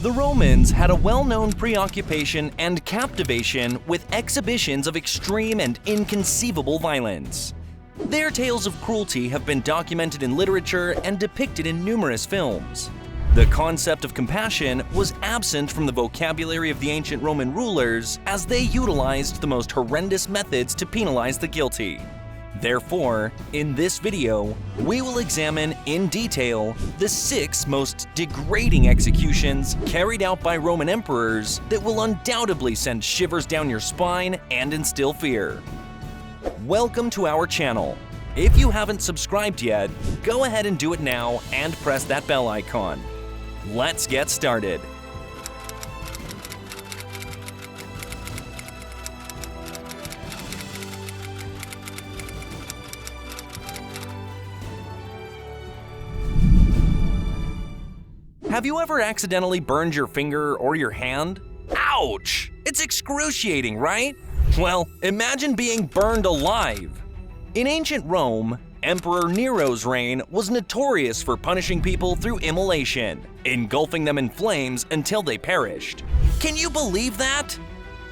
The Romans had a well-known preoccupation and captivation with exhibitions of extreme and inconceivable violence. Their tales of cruelty have been documented in literature and depicted in numerous films. The concept of compassion was absent from the vocabulary of the ancient Roman rulers, as they utilized the most horrendous methods to penalize the guilty. Therefore, in this video, we will examine in detail the 6 most degrading executions carried out by Roman emperors that will undoubtedly send shivers down your spine and instill fear. Welcome to our channel. If you haven't subscribed yet, go ahead and do it now and press that bell icon. Let's get started. Have you ever accidentally burned your finger or your hand? Ouch! It's excruciating, right? Well, imagine being burned alive. In ancient Rome, Emperor Nero's reign was notorious for punishing people through immolation, engulfing them in flames until they perished. Can you believe that?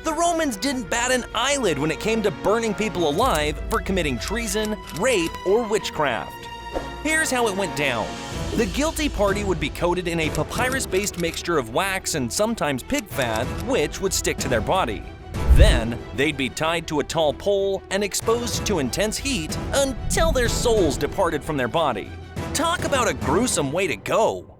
The Romans didn't bat an eyelid when it came to burning people alive for committing treason, rape, or witchcraft. Here's how it went down. The guilty party would be coated in a papyrus-based mixture of wax and sometimes pig fat, which would stick to their body. Then, they'd be tied to a tall pole and exposed to intense heat until their souls departed from their body. Talk about a gruesome way to go!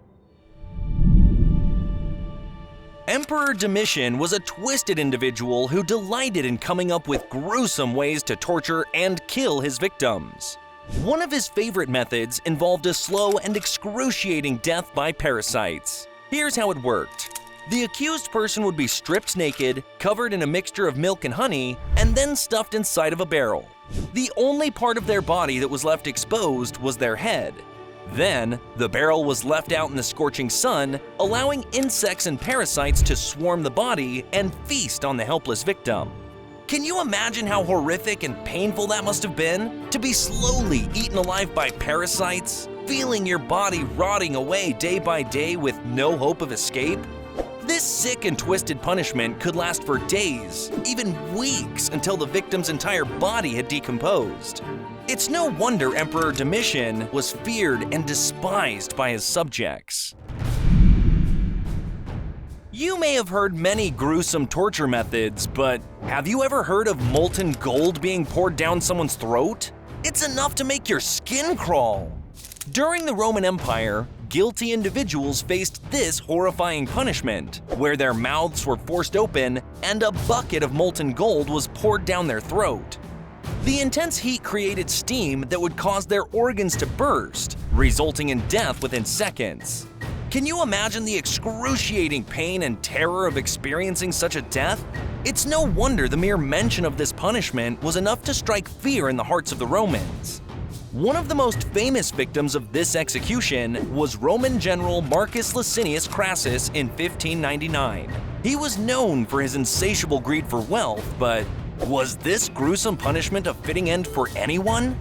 Emperor Domitian was a twisted individual who delighted in coming up with gruesome ways to torture and kill his victims. One of his favorite methods involved a slow and excruciating death by parasites. Here's how it worked. The accused person would be stripped naked, covered in a mixture of milk and honey, and then stuffed inside of a barrel. The only part of their body that was left exposed was their head. Then, the barrel was left out in the scorching sun, allowing insects and parasites to swarm the body and feast on the helpless victim. Can you imagine how horrific and painful that must have been? To be slowly eaten alive by parasites, feeling your body rotting away day by day with no hope of escape? This sick and twisted punishment could last for days, even weeks, until the victim's entire body had decomposed. It's no wonder Emperor Domitian was feared and despised by his subjects. You may have heard many gruesome torture methods, but have you ever heard of molten gold being poured down someone's throat? It's enough to make your skin crawl. During the Roman Empire, guilty individuals faced this horrifying punishment, where their mouths were forced open and a bucket of molten gold was poured down their throat. The intense heat created steam that would cause their organs to burst, resulting in death within seconds. Can you imagine the excruciating pain and terror of experiencing such a death? It's no wonder the mere mention of this punishment was enough to strike fear in the hearts of the Romans. One of the most famous victims of this execution was Roman general Marcus Licinius Crassus in 1599. He was known for his insatiable greed for wealth, but was this gruesome punishment a fitting end for anyone?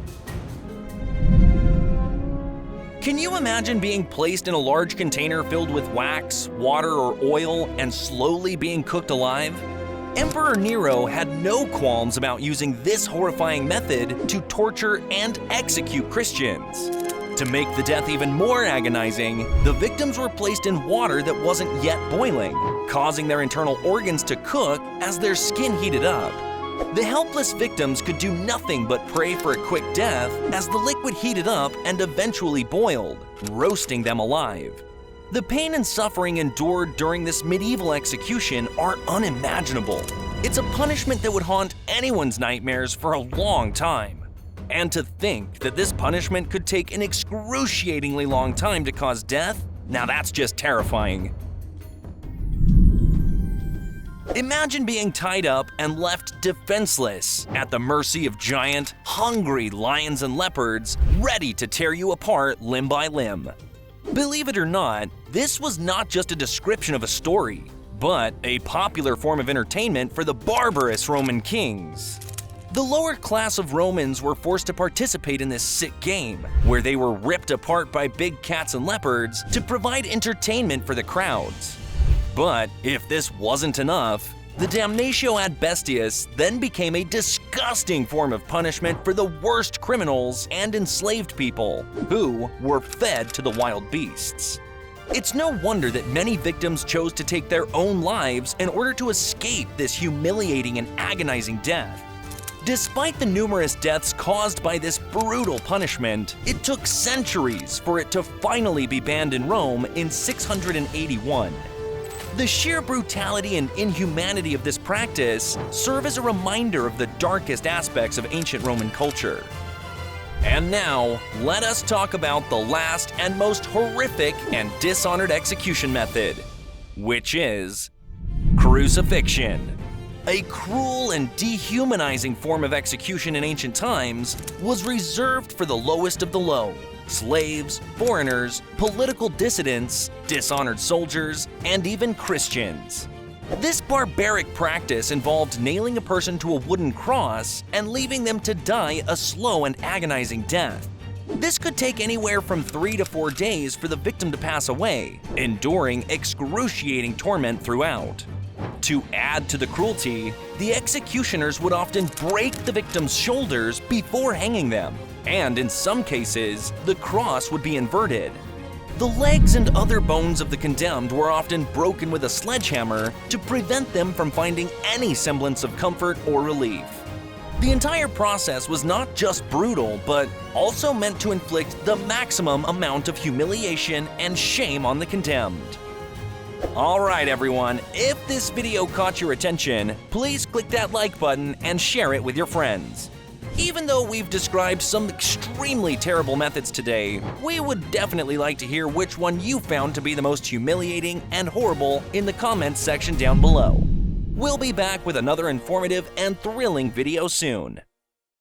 Can you imagine being placed in a large container filled with wax, water, or oil and slowly being cooked alive? Emperor Nero had no qualms about using this horrifying method to torture and execute Christians. To make the death even more agonizing, the victims were placed in water that wasn't yet boiling, causing their internal organs to cook as their skin heated up. The helpless victims could do nothing but pray for a quick death as the liquid heated up and eventually boiled, roasting them alive. The pain and suffering endured during this medieval execution are unimaginable. It's a punishment that would haunt anyone's nightmares for a long time. And to think that this punishment could take an excruciatingly long time to cause death, now that's just terrifying. Imagine being tied up and left defenseless at the mercy of giant, hungry lions and leopards ready to tear you apart limb by limb. Believe it or not, this was not just a description of a story, but a popular form of entertainment for the barbarous Roman kings. The lower class of Romans were forced to participate in this sick game, where they were ripped apart by big cats and leopards to provide entertainment for the crowds. But if this wasn't enough, the damnatio ad bestias then became a disgusting form of punishment for the worst criminals and enslaved people, who were fed to the wild beasts. It's no wonder that many victims chose to take their own lives in order to escape this humiliating and agonizing death. Despite the numerous deaths caused by this brutal punishment, it took centuries for it to finally be banned in Rome in 681. The sheer brutality and inhumanity of this practice serve as a reminder of the darkest aspects of ancient Roman culture. And now, let us talk about the last and most horrific and dishonored execution method, which is crucifixion. A cruel and dehumanizing form of execution in ancient times was reserved for the lowest of the low: slaves, foreigners, political dissidents, dishonored soldiers, and even Christians. This barbaric practice involved nailing a person to a wooden cross and leaving them to die a slow and agonizing death. This could take anywhere from 3 to 4 days for the victim to pass away, enduring excruciating torment throughout. To add to the cruelty, the executioners would often break the victim's shoulders before hanging them, and in some cases, the cross would be inverted. The legs and other bones of the condemned were often broken with a sledgehammer to prevent them from finding any semblance of comfort or relief. The entire process was not just brutal, but also meant to inflict the maximum amount of humiliation and shame on the condemned. Alright everyone, if this video caught your attention, please click that like button and share it with your friends. Even though we've described some extremely terrible methods today, we would definitely like to hear which one you found to be the most humiliating and horrible in the comments section down below. We'll be back with another informative and thrilling video soon.